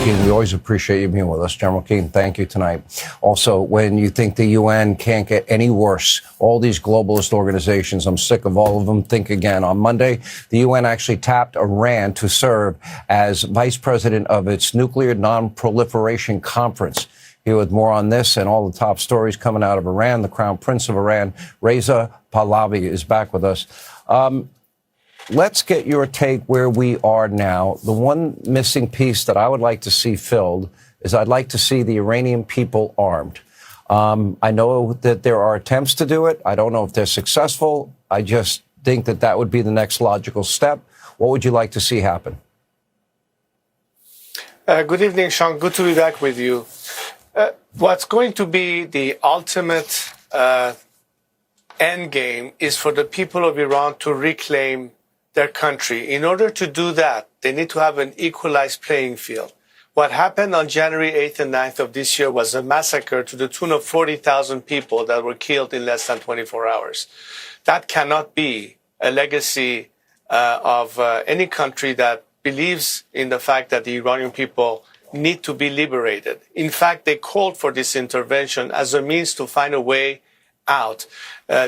Keane, we always appreciate you being with us. General Keane, thank you tonight. Also, when you think the UN can't get any worse, all these globalist organizations, I'm sick of all of them, think again. On Monday, the UN actually tapped Iran to serve as vice president of its nuclear non-proliferation conference. Here with more on this and all the top stories coming out of Iran, the Crown Prince of Iran, Reza Pahlavi, is back with us. Let's get your take where we are now. The one missing piece that I would like to see filled is I'd like to see the Iranian people armed. I know that there are attempts to do it. I don't know if they're successful. I just think that that would be the next logical step. What would you like to see happen? Good evening, Sean. Good to be back with you. What's going to be the ultimate end game is for the people of Iran to reclaim their country. In order to do that, they need to have an equalized playing field. What happened on January 8th and 9th of this year was a massacre to the tune of 40,000 people that were killed in less than 24 hours. That cannot be a legacy of any country that believes in the fact that the Iranian people need to be liberated. In fact, they called for this intervention as a means to find a way out.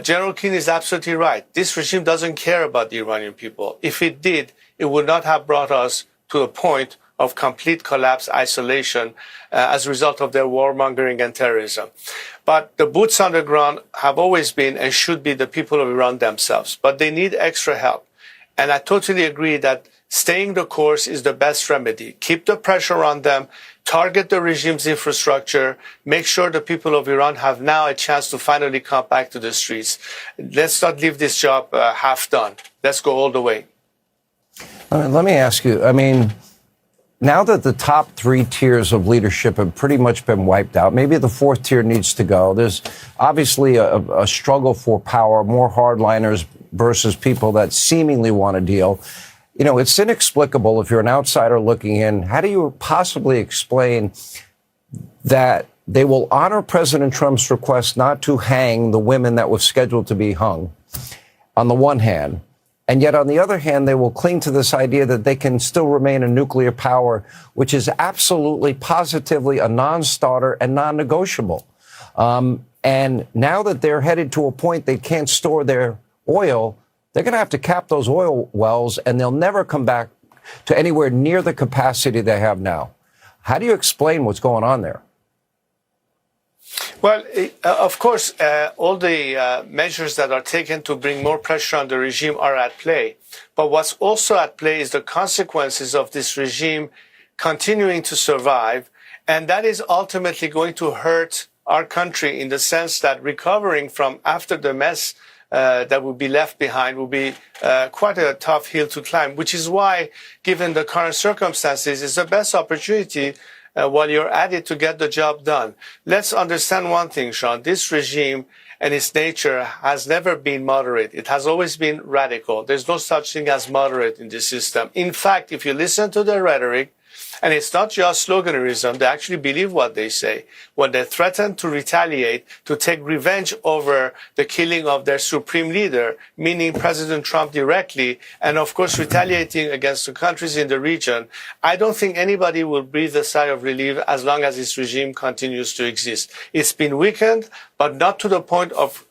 General Keane is absolutely right. This regime doesn't care about the Iranian people. If it did, it would not have brought us to a point of complete collapse, isolation, as a result of their warmongering and terrorism. But the boots on the ground have always been and should be the people of Iran themselves. But they need extra help. And I totally agree that staying the course is the best remedy. Keep the pressure on them, target the regime's infrastructure, make sure the people of Iran have now a chance to finally come back to the streets. Let's not leave this job half done. Let's go all the way. Let me ask you, now that the top three tiers of leadership have pretty much been wiped out, maybe the fourth tier needs to go. There's obviously a struggle for power, more hardliners versus people that seemingly want a deal. You know, it's inexplicable if you're an outsider looking in. How do you possibly explain that they will honor President Trump's request not to hang the women that were scheduled to be hung, on the one hand, and yet on the other hand, they will cling to this idea that they can still remain a nuclear power, which is absolutely, positively a non-starter and non-negotiable. And now that they're headed to a point they can't store their oil, they're going to have to cap those oil wells, and they'll never come back to anywhere near the capacity they have now. How do you explain what's going on there? Well, of course, all the measures that are taken to bring more pressure on the regime are at play. But what's also at play is the consequences of this regime continuing to survive. And that is ultimately going to hurt our country in the sense that recovering from after the mess that will be left behind will be quite a tough hill to climb, which is why, given the current circumstances, it's the best opportunity while you're at it to get the job done. Let's understand one thing, Sean. This regime and its nature has never been moderate. It has always been radical. There's no such thing as moderate in this system. In fact, if you listen to their rhetoric, and it's not just sloganism, they actually believe what they say. When they threaten to retaliate, to take revenge over the killing of their supreme leader, meaning President Trump directly, and of course retaliating against the countries in the region, I don't think anybody will breathe a sigh of relief as long as this regime continues to exist. It's been weakened, but not to the point of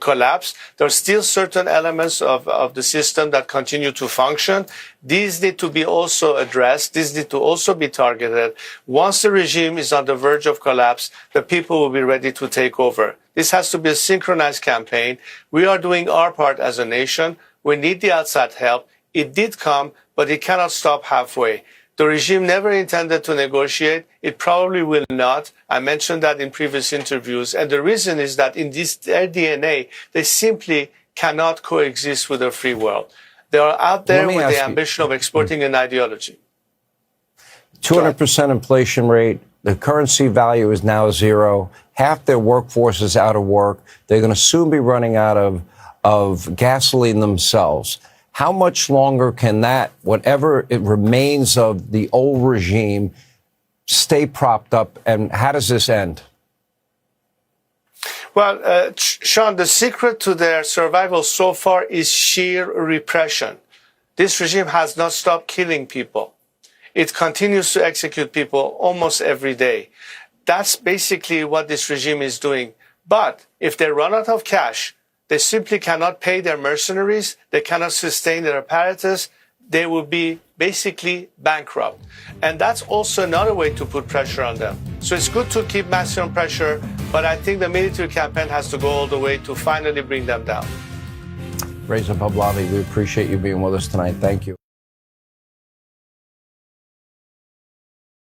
collapse. There are still certain elements of the system that continue to function. These need to be also addressed. These need to also be targeted. Once the regime is on the verge of collapse, the people will be ready to take over. This has to be a synchronized campaign. We are doing our part as a nation. We need the outside help. It did come, but it cannot stop halfway. The regime never intended to negotiate. It probably will not. I mentioned that in previous interviews. And the reason is that in their DNA, they simply cannot coexist with a free world. They are out there with the ambition of exporting an ideology. 200% inflation rate. The currency value is now zero. Half their workforce is out of work. They're going to soon be running out of gasoline themselves. How much longer can that, whatever it remains of the old regime, stay propped up? And how does this end? Well, Sean, the secret to their survival so far is sheer repression. This regime has not stopped killing people. It continues to execute people almost every day. That's basically what this regime is doing. But if they run out of cash, they simply cannot pay their mercenaries, they cannot sustain their apparatus, they will be basically bankrupt. And that's also another way to put pressure on them. So it's good to keep maximum pressure, but I think the military campaign has to go all the way to finally bring them down. Reza Pahlavi, we appreciate you being with us tonight. Thank you.